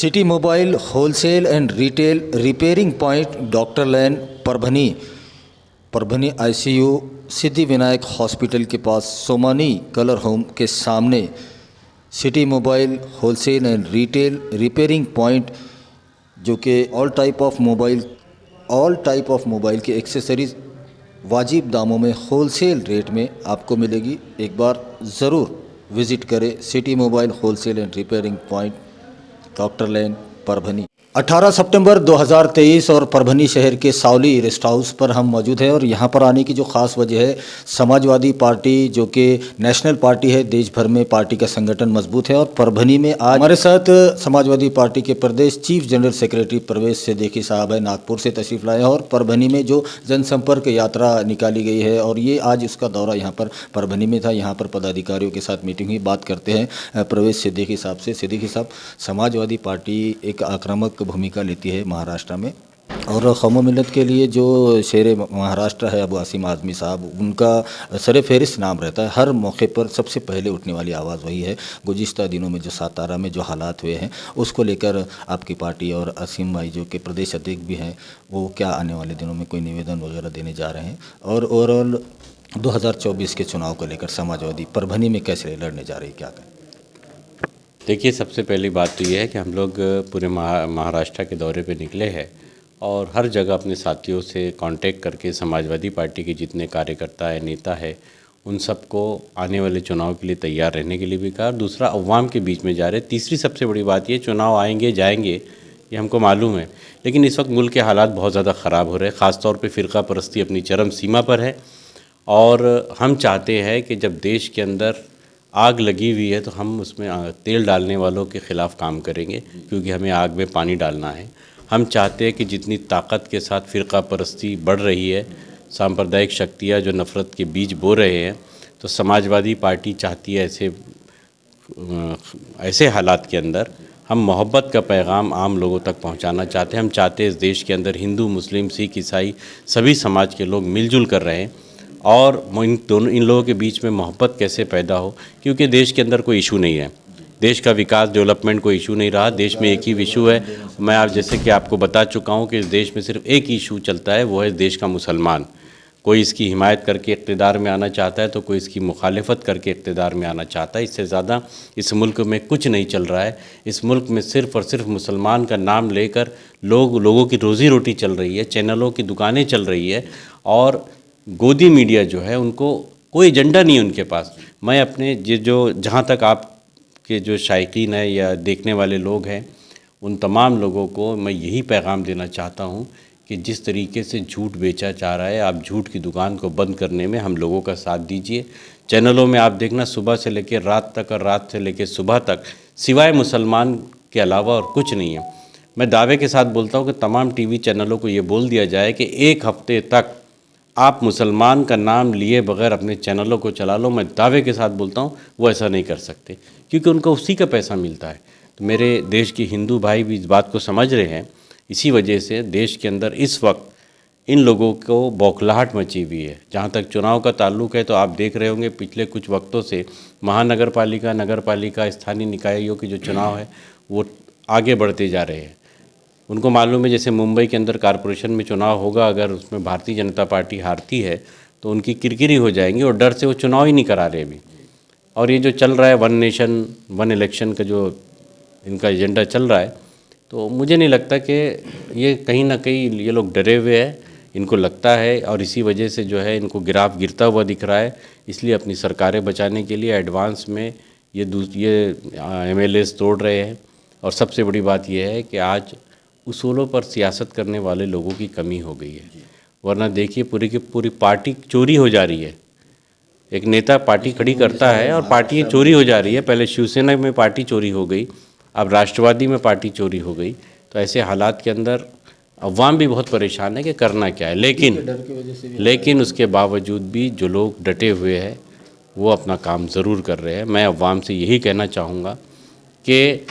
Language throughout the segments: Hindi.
City mobile wholesale and retail repairing point doctor lane Parbhani ICU Siddhivinayak hospital के पास सोमानी कलर होम के सामने city mobile wholesale and retail repairing point जो कि ऑल टाइप ऑफ मोबाइल के एक्सेसरीज़ वाजिब दामों में होलसेल रेट में आपको मिलेगी। एक बार ज़रूर विज़िट करें city mobile wholesale and repairing point doctor lane Parbhani. 18 सितंबर 2023 और परभनी शहर के सावली रेस्ट हाउस पर हम मौजूद हैं और यहाँ पर आने की जो ख़ास वजह है, समाजवादी पार्टी जो कि नेशनल पार्टी है, देश भर में पार्टी का संगठन मजबूत है और परभनी में आज हमारे साथ समाजवादी पार्टी के प्रदेश chief general secretary Parvez Siddiqui साहब है, नागपुर से तशरीफ़ लाए हैं और परभनी में जो जनसंपर्क यात्रा निकाली गई है और ये आज उसका दौरा यहाँ पर परभनी में था। यहाँ पर पदाधिकारियों के साथ मीटिंग हुई। बात करते हैं परवेज सिद्दीकी साहब से। सिद्दीकी साहब, समाजवादी पार्टी एक आक्रामक भूमिका लेती है महाराष्ट्र में और कौम मिलत के लिए जो शेर महाराष्ट्र है अबू आसिम आज़मी साहब, उनका सर फहरिस्त नाम रहता है। हर मौके पर सबसे पहले उठने वाली आवाज़ वही है। गुज़िश्ता दिनों में जो सातारा में जो हालात हुए हैं उसको लेकर आपकी पार्टी और आसिम भाई जो कि प्रदेश अध्यक्ष भी हैं, वो क्या आने वाले दिनों में कोई निवेदन वगैरह देने जा रहे हैं? और ओवरऑल 2024 के चुनाव को लेकर समाजवादी परभनी में कैसे लड़ने जा रही है, क्या करें? देखिए, सबसे पहली बात तो ये है कि हम लोग पूरे महाराष्ट्र के दौरे पे निकले हैं और हर जगह अपने साथियों से कांटेक्ट करके समाजवादी पार्टी के जितने कार्यकर्ता है, नेता है, उन सबको आने वाले चुनाव के लिए तैयार रहने के लिए भी कहा। दूसरा, अवाम के बीच में जा रहे। तीसरी सबसे बड़ी बात ये, चुनाव आएंगे जाएंगे ये हमको मालूम है, लेकिन इस वक्त मुल्क के हालात बहुत ज़्यादा ख़राब हो रहे हैं। ख़ास तौर पर फ़िरका परस्ती अपनी चरम सीमा पर है और हम चाहते हैं कि जब देश के अंदर आग लगी हुई है तो हम उसमें तेल डालने वालों के ख़िलाफ़ काम करेंगे, क्योंकि हमें आग में पानी डालना है। हम चाहते हैं कि जितनी ताकत के साथ फ़िरका परस्ती बढ़ रही है, सांप्रदायिक शक्तियाँ जो नफ़रत के बीज बो रहे हैं, तो समाजवादी पार्टी चाहती है ऐसे हालात के अंदर हम मोहब्बत का पैगाम आम लोगों तक पहुंचाना चाहते हैं। हम चाहते हैं इस देश के अंदर हिंदू, मुस्लिम, सिख, ईसाई सभी समाज के लोग मिलजुल कर रहें और इन लोगों के बीच में मोहब्बत कैसे पैदा हो, क्योंकि देश के अंदर कोई इशू नहीं है। देश का विकास, डेवलपमेंट कोई इशू नहीं रहा। देश में एक ही इशू है। मैं आप जैसे कि आपको बता चुका हूं कि इस देश में सिर्फ एक ही इशू चलता है, वो है देश का मुसलमान। कोई इसकी हिमायत करके इक़्तिदार में आना चाहता है तो कोई इसकी मुखालिफत करके इक़्तिदार में आना चाहता है। इससे ज़्यादा इस मुल्क में कुछ नहीं चल रहा है। इस मुल्क में सिर्फ़ और सिर्फ मुसलमान का नाम लेकर लोगों की रोज़ी रोटी चल रही है, चैनलों की दुकानें चल रही है और गोदी मीडिया जो है उनको कोई एजेंडा नहीं है उनके पास। मैं अपने जो जहाँ तक आपके जो शायकीन है या देखने वाले लोग हैं, उन तमाम लोगों को मैं यही पैगाम देना चाहता हूँ कि जिस तरीके से झूठ बेचा जा रहा है, आप झूठ की दुकान को बंद करने में हम लोगों का साथ दीजिए। चैनलों में आप देखना, सुबह से लेकर रात तक और रात से लेकर सुबह तक सिवाय मुसलमान के अलावा और कुछ नहीं है। मैं दावे के साथ बोलता हूँ कि तमाम टीवी चैनलों को ये बोल दिया जाए कि एक हफ्ते तक आप मुसलमान का नाम लिए बगैर अपने चैनलों को चला लो। मैं दावे के साथ बोलता हूँ वो ऐसा नहीं कर सकते, क्योंकि उनको उसी का पैसा मिलता है। तो मेरे देश के हिंदू भाई भी इस बात को समझ रहे हैं। इसी वजह से देश के अंदर इस वक्त इन लोगों को बौखलाहट मची हुई है। जहाँ तक चुनाव का ताल्लुक़ है तो आप देख रहे होंगे पिछले कुछ वक्तों से महानगर पालिका, नगर पालिका, स्थानीय निकायों के जो चुनाव है वो आगे बढ़ते जा रहे हैं। उनको मालूम है जैसे मुंबई के अंदर कारपोरेशन में चुनाव होगा, अगर उसमें भारतीय जनता पार्टी हारती है तो उनकी किरकिरी हो जाएंगी और डर से वो चुनाव ही नहीं करा रहे अभी। और ये जो चल रहा है वन नेशन वन इलेक्शन का जो इनका एजेंडा चल रहा है, तो मुझे नहीं लगता कि ये कहीं ना कहीं ये लोग डरे हुए हैं, इनको लगता है और इसी वजह से जो है इनको गिराफ गिरता हुआ दिख रहा है। इसलिए अपनी सरकारें बचाने के लिए एडवांस में ये MLAs तोड़ रहे हैं। और सबसे बड़ी बात यह है कि आज उसूलों पर सियासत करने वाले लोगों की कमी हो गई है। वरना देखिए पूरी की पूरी पार्टी चोरी हो जा रही है। एक नेता पार्टी खड़ी करता है और पार्टी चोरी हो जा रही है। पहले शिवसेना में पार्टी चोरी हो गई, अब राष्ट्रवादी में पार्टी चोरी हो गई। तो ऐसे हालात के अंदर अवाम भी बहुत परेशान है कि करना क्या है। लेकिन उसके बावजूद भी जो लोग डटे हुए हैं वो अपना काम ज़रूर कर रहे हैं। मैं अवाम से यही कहना चाहूँगा कि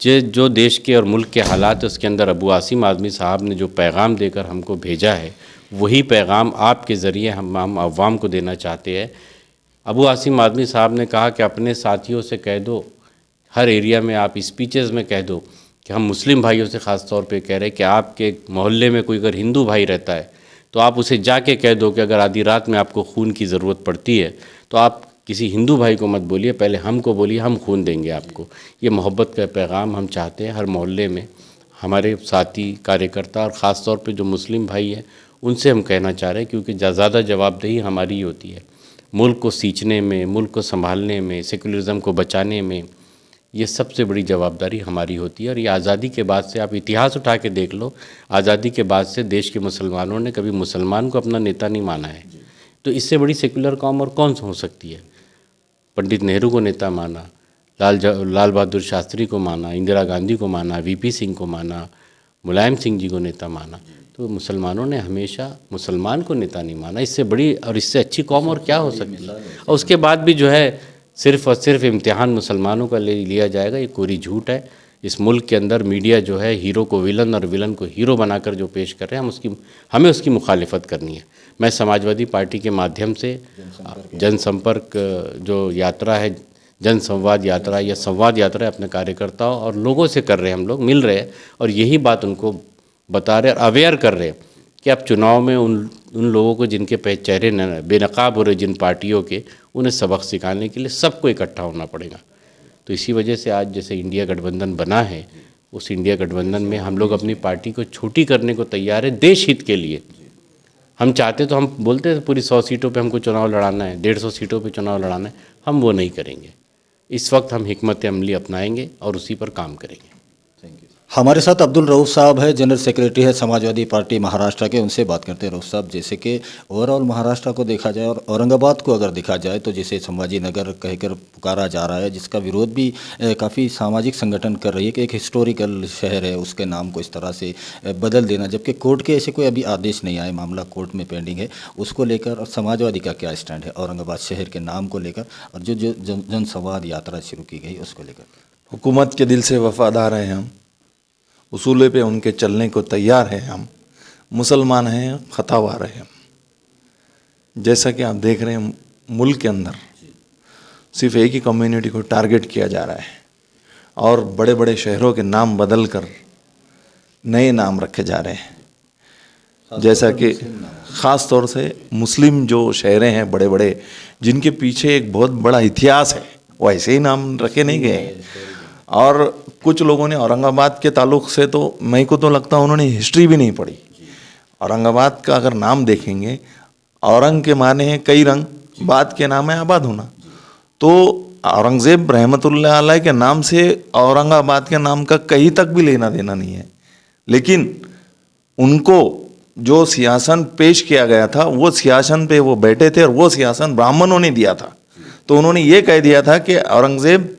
जो देश के और मुल्क के हालात उसके अंदर अबू आसिम आज़मी साहब ने जो पैगाम देकर हमको भेजा है, वही पैगाम आपके ज़रिए हम अवाम को देना चाहते हैं। अबू आसिम आज़मी साहब ने कहा कि अपने साथियों से कह दो, हर एरिया में आप स्पीचेस में कह दो कि हम मुस्लिम भाइयों से ख़ास तौर पे कह रहे हैं कि आपके मोहल्ले में कोई अगर हिंदू भाई रहता है तो आप उसे जाके कह दो कि अगर आधी रात में आपको खून की ज़रूरत पड़ती है तो आप किसी हिंदू भाई को मत बोलिए, पहले हमको बोलिए, हम खून देंगे आपको। ये मोहब्बत का पैगाम हम चाहते हैं हर मोहल्ले में हमारे साथी कार्यकर्ता और ख़ास तौर पे जो मुस्लिम भाई हैं उनसे हम कहना चाह रहे हैं, क्योंकि ज़्यादा जवाबदेही हमारी ही होती है मुल्क को सींचने में, मुल्क को संभालने में, सेकुलरिज़म को बचाने में। ये सबसे बड़ी जवाबदारी हमारी होती है। और ये आज़ादी के बाद से आप इतिहास उठा के देख लो, आज़ादी के बाद से देश के मुसलमानों ने कभी मुसलमान को अपना नेता नहीं माना है। तो इससे बड़ी सेकुलर कौम और कौन हो सकती है। पंडित नेहरू को नेता माना, लाल बहादुर शास्त्री को माना, इंदिरा गांधी को माना, वीपी सिंह को माना, मुलायम सिंह जी को नेता माना। तो मुसलमानों ने हमेशा मुसलमान को नेता नहीं माना। इससे बड़ी और इससे अच्छी कौम और क्या हो सकती है। और उसके बाद भी जो है सिर्फ़ और सिर्फ इम्तिहान मुसलमानों का लिया जाएगा, ये कोरी झूठ है। इस मुल्क के अंदर मीडिया जो है हीरो को विलन और विलन को हीरो बनाकर जो पेश कर रहे हैं, हमें उसकी मुखालिफत करनी है। मैं समाजवादी पार्टी के माध्यम से जनसंपर्क जो यात्रा है, जन संवाद यात्रा या संवाद यात्रा अपने कार्यकर्ताओं और लोगों से कर रहे हैं, हम लोग मिल रहे हैं और यही बात उनको बता रहे और अवेयर कर रहे हैं कि अब चुनाव में उन लोगों को जिनके चेहरे बेनकाब हो रहे, जिन पार्टियों के, उन्हें सबक सिखाने के लिए सबको इकट्ठा होना पड़ेगा। तो इसी वजह से आज जैसे इंडिया गठबंधन बना है, उस इंडिया गठबंधन में हम लोग अपनी पार्टी को छोटी करने को तैयार है देश हित के लिए। हम चाहते तो हम बोलते थे पूरी 100 सीटों पे हमको चुनाव लड़ाना है, 150 सीटों पे चुनाव लड़ाना है, हम वो नहीं करेंगे। इस वक्त हम हिकमत अमली अपनाएंगे और उसी पर काम करेंगे। हमारे साथ अब्दुल रऊफ साहब है, जनरल सेक्रेटरी है समाजवादी पार्टी महाराष्ट्र के। उनसे बात करते हैं। रऊफ साहब, जैसे कि ओवरऑल महाराष्ट्र को देखा जाए और औरंगाबाद को अगर देखा जाए तो जिसे संभाजी नगर कहकर पुकारा जा रहा है, जिसका विरोध भी काफ़ी सामाजिक संगठन कर रही है कि एक हिस्टोरिकल शहर है, उसके नाम को इस तरह से बदल देना, जबकि कोर्ट के ऐसे कोई अभी आदेश नहीं आए, मामला कोर्ट में पेंडिंग है, उसको लेकर और समाजवादी का क्या स्टैंड है औरंगाबाद शहर के नाम को लेकर और जो जनसंवाद यात्रा शुरू की गई उसको लेकर? हुकूमत के दिल से वफादार हैं हम, उसूले पे उनके चलने को तैयार हैं हम, मुसलमान हैं, खतावार हैं हम। जैसा कि आप देख रहे हैं मुल्क के अंदर सिर्फ एक ही कम्युनिटी को टारगेट किया जा रहा है और बड़े बड़े शहरों के नाम बदल कर नए नाम रखे जा रहे हैं। जैसा कि ख़ास तौर से मुस्लिम जो शहर हैं बड़े बड़े, जिनके पीछे एक बहुत बड़ा इतिहास है, वो ऐसे ही नाम रखे नहीं गए। और कुछ लोगों ने औरंगाबाद के ताल्लुक़ से तो मेरे को तो लगता है उन्होंने हिस्ट्री भी नहीं पढ़ी। औरंगाबाद का अगर नाम देखेंगे, औरंग के माने हैं कई रंग, बाद के नाम है आबाद होना। तो औरंगज़ेब रहमतुल्लाह अलैह के नाम से औरंगाबाद के नाम का कहीं तक भी लेना देना नहीं है। लेकिन उनको जो सियासन पेश किया गया था, वो सियासन पे वो बैठे थे और वो सियासन ब्राह्मणों ने दिया था। तो उन्होंने ये कह दिया था कि औरंगज़ेब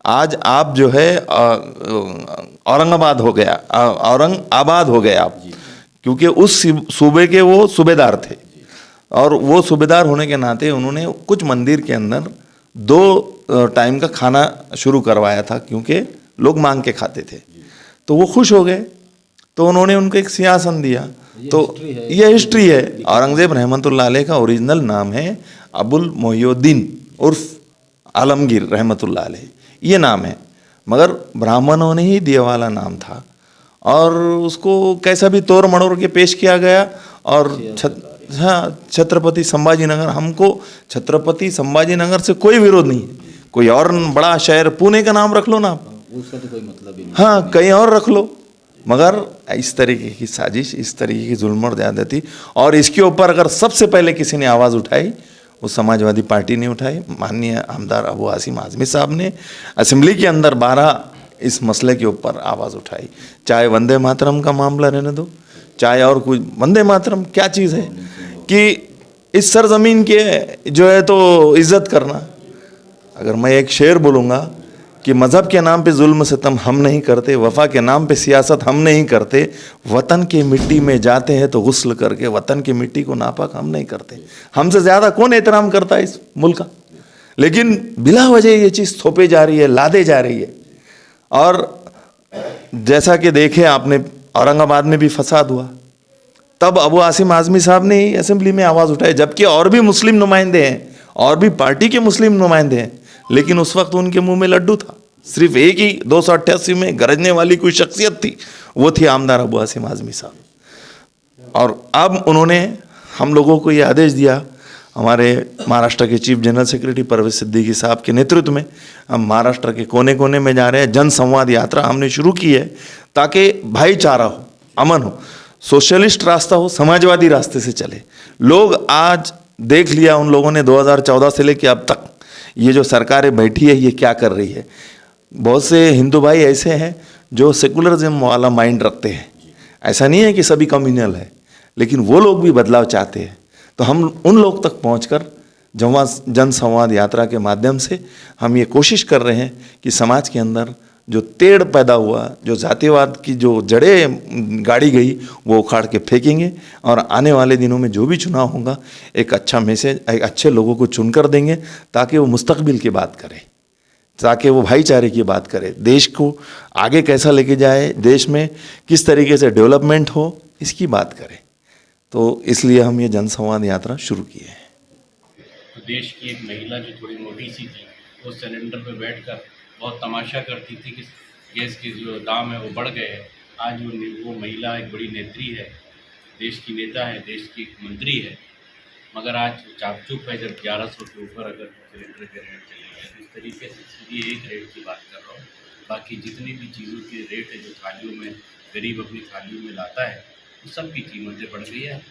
आज आप जो है औरंगाबाद हो गया, औरंग आबाद हो गए आप, क्योंकि उस सूबे के वो सूबेदार थे। और वो सूबेदार होने के नाते उन्होंने कुछ मंदिर के अंदर 2 टाइम का खाना शुरू करवाया था, क्योंकि लोग मांग के खाते थे। तो वो खुश हो गए, तो उन्होंने उनको एक सिंहासन दिया। तो ये हिस्ट्री है। औरंगज़ेब रहमतुल्लाह अलैह का ओरिजिनल नाम है अबुल मोहिउद्दीन उर्फ आलमगीर रहमतुल्लाह अलैह, ये नाम है, मगर ब्राह्मणों ने ही दिया वाला नाम था और उसको कैसा भी तोड़ मड़ोड़ के पेश किया गया। और छत्रपति संभाजी नगर, हमको छत्रपति संभाजी नगर से कोई विरोध नहीं है। कोई और बड़ा शहर पुणे का नाम रख लो ना आप, उसका तो कोई मतलब ही नहीं। हाँ, कहीं और रख लो, मगर इस तरीके की साजिश, इस तरीके की जुल्म और ज़्यादती, और इसके ऊपर अगर सबसे पहले किसी ने आवाज़ उठाई, वो समाजवादी पार्टी ने उठाई। माननीय आमदार अबू आसिम आज़मी साहब ने असेंबली के अंदर 12 इस मसले के ऊपर आवाज़ उठाई। चाहे वंदे मातरम का मामला रहने दो, चाहे और कुछ, वंदे मातरम क्या चीज़ है कि इस सरजमीन के जो है तो इज़्ज़त करना। अगर मैं एक शेर बोलूँगा कि मज़हब के नाम पे जुल्म सितम हम नहीं करते, वफ़ा के नाम पे सियासत हम नहीं करते, वतन की मिट्टी में जाते हैं तो गुस्ल करके वतन की मिट्टी को नापाक हम नहीं करते। हमसे ज़्यादा कौन एहतराम करता है इस मुल्क का? लेकिन बिला वजह ये चीज़ थोपे जा रही है, लादे जा रही है। और जैसा कि देखे आपने, औरंगाबाद में भी फसाद हुआ, तब अबू आसिम आज़मी साहब ने ही असेंबली में आवाज़ उठाई, जबकि और भी मुस्लिम नुमाइंदे हैं और भी पार्टी के मुस्लिम नुमाइंदे हैं, लेकिन उस वक्त उनके मुंह में लड्डू था। सिर्फ एक ही 288 में गरजने वाली कोई शख्सियत थी, वो थी आमदार अबू हासिम आज़मी साहब। और अब उन्होंने हम लोगों को ये आदेश दिया, हमारे महाराष्ट्र के chief general secretary Parvez Siddiqui साहब के नेतृत्व में हम महाराष्ट्र के कोने कोने में जा रहे हैं। जन संवाद यात्रा हमने शुरू की है ताकि भाईचारा हो, अमन हो, सोशलिस्ट रास्ता हो, समाजवादी रास्ते से चले। लोग आज देख लिया उन लोगों ने 2014 से लेकर अब तक ये जो सरकारें बैठी है ये क्या कर रही है। बहुत से हिंदू भाई ऐसे हैं जो सेकुलरिज्म वाला माइंड रखते हैं, ऐसा नहीं है कि सभी कम्युनल है, लेकिन वो लोग भी बदलाव चाहते हैं। तो हम उन लोग तक पहुंचकर जन संवाद यात्रा के माध्यम से हम ये कोशिश कर रहे हैं कि समाज के अंदर जो तेड़ पैदा हुआ, जो जातिवाद की जो जड़ें गाड़ी गई, वो उखाड़ के फेंकेंगे और आने वाले दिनों में जो भी चुनाव होगा एक अच्छा मैसेज, एक अच्छे लोगों को चुनकर देंगे ताकि वो मुस्तकबिल की बात करें, ताकि वो भाईचारे की बात करें, देश को आगे कैसा लेके जाए, देश में किस तरीके से डेवलपमेंट हो, इसकी बात करें। तो इसलिए हम ये जनसंवाद यात्रा शुरू किए हैं। तो देश की एक महिला जो थोड़ी मोटी सी थी, वो सिलेंडर पे बैठकर बहुत तमाशा करती थी कि गैस के जो दाम है वो बढ़ गए हैं। आज वो महिला एक बड़ी नेत्री है, देश की नेता है, देश की मंत्री है, मगर आज चापचुप है जब 1100 के ऊपर अगर सिलेंडर के रेट चले गए। तो इस तरीके से ये एक रेट की बात कर रहा हूँ, बाकी जितनी भी चीज़ों के रेट है जो थालियों में गरीब अपनी थालियों में लाता है, वो सब की कीमतें बढ़ गई है।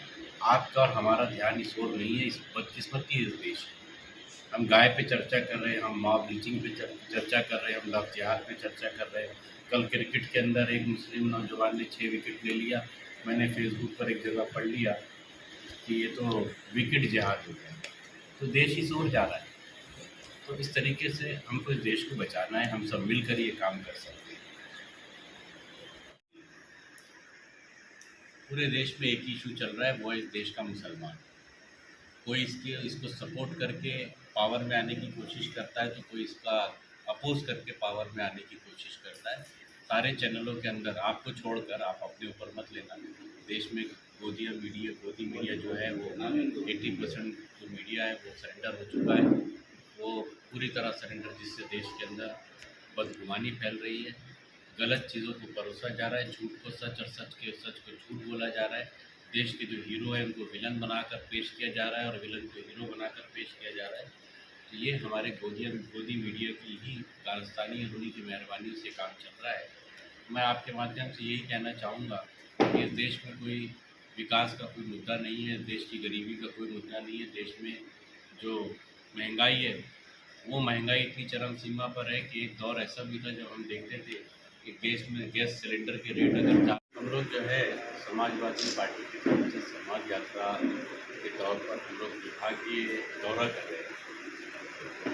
आपका और हमारा ध्यान इस ओर नहीं है, इस बदकिस्मती इस देश है। हम गाय पे चर्चा कर रहे हैं, हम मॉब लिंचिंग पे चर्चा कर रहे हैं, हम लव जिहाद पे चर्चा कर रहे हैं। कल क्रिकेट के अंदर एक मुस्लिम नौजवान ने 6 विकेट ले लिया। मैंने फेसबुक पर एक जगह पढ़ लिया कि ये तो विकेट जिहाद हो गया। तो देश इस ओर जा रहा है। तो इस तरीके से हमको इस देश को बचाना है, हम सब मिलकर ये काम कर सकते हैं। पूरे देश में एक इशू चल रहा है, वो है इस देश का मुसलमान। कोई इसको सपोर्ट करके पावर में आने की कोशिश करता है, तो कोई इसका अपोज करके पावर में आने की कोशिश करता है। सारे चैनलों के अंदर आपको छोड़कर आप अपने ऊपर मत लेना। देश में गोदी मीडिया जो है वो 80% जो मीडिया है वो सरेंडर हो चुका है। वो पूरी तरह सरेंडर, जिससे देश के अंदर बदगुमानी फैल रही है, गलत चीज़ों को परोसा जा रहा है, झूठ को सच और सच को झूठ बोला जा रहा है। देश के जो हीरो हैं उनको विलन बनाकर पेश किया जा रहा है और विलन को हीरो बनाकर पेश किया जा रहा है। तो ये हमारे गोदी मीडिया की ही कारस्तानी और उन्हीं की मेहरबानी से काम चल रहा है। मैं आपके माध्यम से यही कहना चाहूँगा कि इस देश में कोई विकास का कोई मुद्दा नहीं है, देश की गरीबी का कोई मुद्दा नहीं है। देश में जो महंगाई है वो महंगाई इतनी चरम सीमा पर है कि एक दौर ऐसा भी था जब हम देखते थे कि गैस सिलेंडर के रेट अगर हम लोग जो है समाजवादी पार्टी की तरफ से समाज यात्रा के तौर पर हम लोग विभागीय दौरा कर रहे हैं।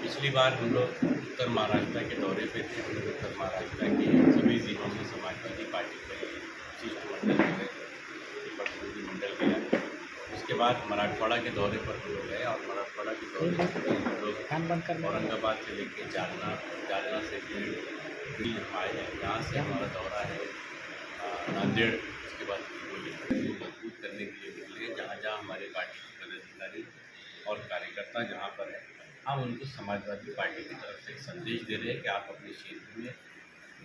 पिछली बार हम लोग उत्तर महाराष्ट्र के दौरे पे थे। हम लोग उत्तर महाराष्ट्र के सभी जिलों में समाजवादी पार्टी के शिष्टमंडल प्रतिनिधि मंडल गया। उसके बाद मराठवाड़ा के दौरे पर हम लोग गए और मराठवाड़ा के दौरे पर हम लोग औरंगाबाद से लेकर जालना से दिल्ली आए हैं। यहाँ से हमारा दौरा है नांदेड़। उसके बाद मजबूत करने के लिए निकले, जहाँ जहाँ हमारे पार्टी के पदाधिकारी और कार्यकर्ता जहाँ पर है, हम उनको समाजवादी पार्टी की तरफ से एक संदेश दे रहे हैं कि आप अपने क्षेत्र में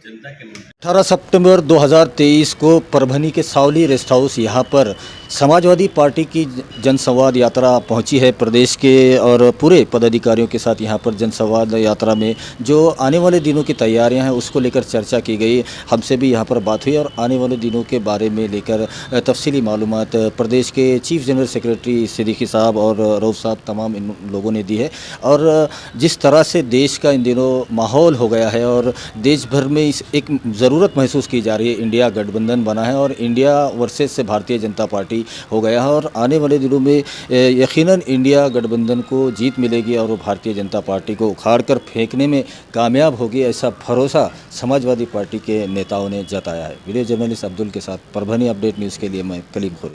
जनता के मुद्दे 18 सितंबर 2023 को परभनी के सावली रेस्ट हाउस यहाँ पर समाजवादी पार्टी की जनसंवाद यात्रा पहुँची है। प्रदेश के और पूरे पदाधिकारियों के साथ यहाँ पर जनसंवाद यात्रा में जो आने वाले दिनों की तैयारियां हैं उसको लेकर चर्चा की गई। हमसे भी यहाँ पर बात हुई और आने वाले दिनों के बारे में लेकर तफसीली मालूमात प्रदेश के चीफ जनरल सेक्रेटरी सिद्दीकी साहब और रऊफ साहब तमाम इन लोगों ने दी है। और जिस तरह से देश का इन दिनों माहौल हो गया है और देश भर में इस एक ज़रूरत महसूस की जा रही है, इंडिया गठबंधन बना है और इंडिया वर्सेस से भारतीय जनता पार्टी हो गया है और आने वाले दिनों में यकीनन इंडिया गठबंधन को जीत मिलेगी और वो भारतीय जनता पार्टी को उखाड़ कर फेंकने में कामयाब होगी, ऐसा भरोसा समाजवादी पार्टी के नेताओं ने जताया है। वीडियो जर्नलिस्ट अब्दुल के साथ परभनी अपडेट न्यूज़ के लिए मैं कलीम खुर।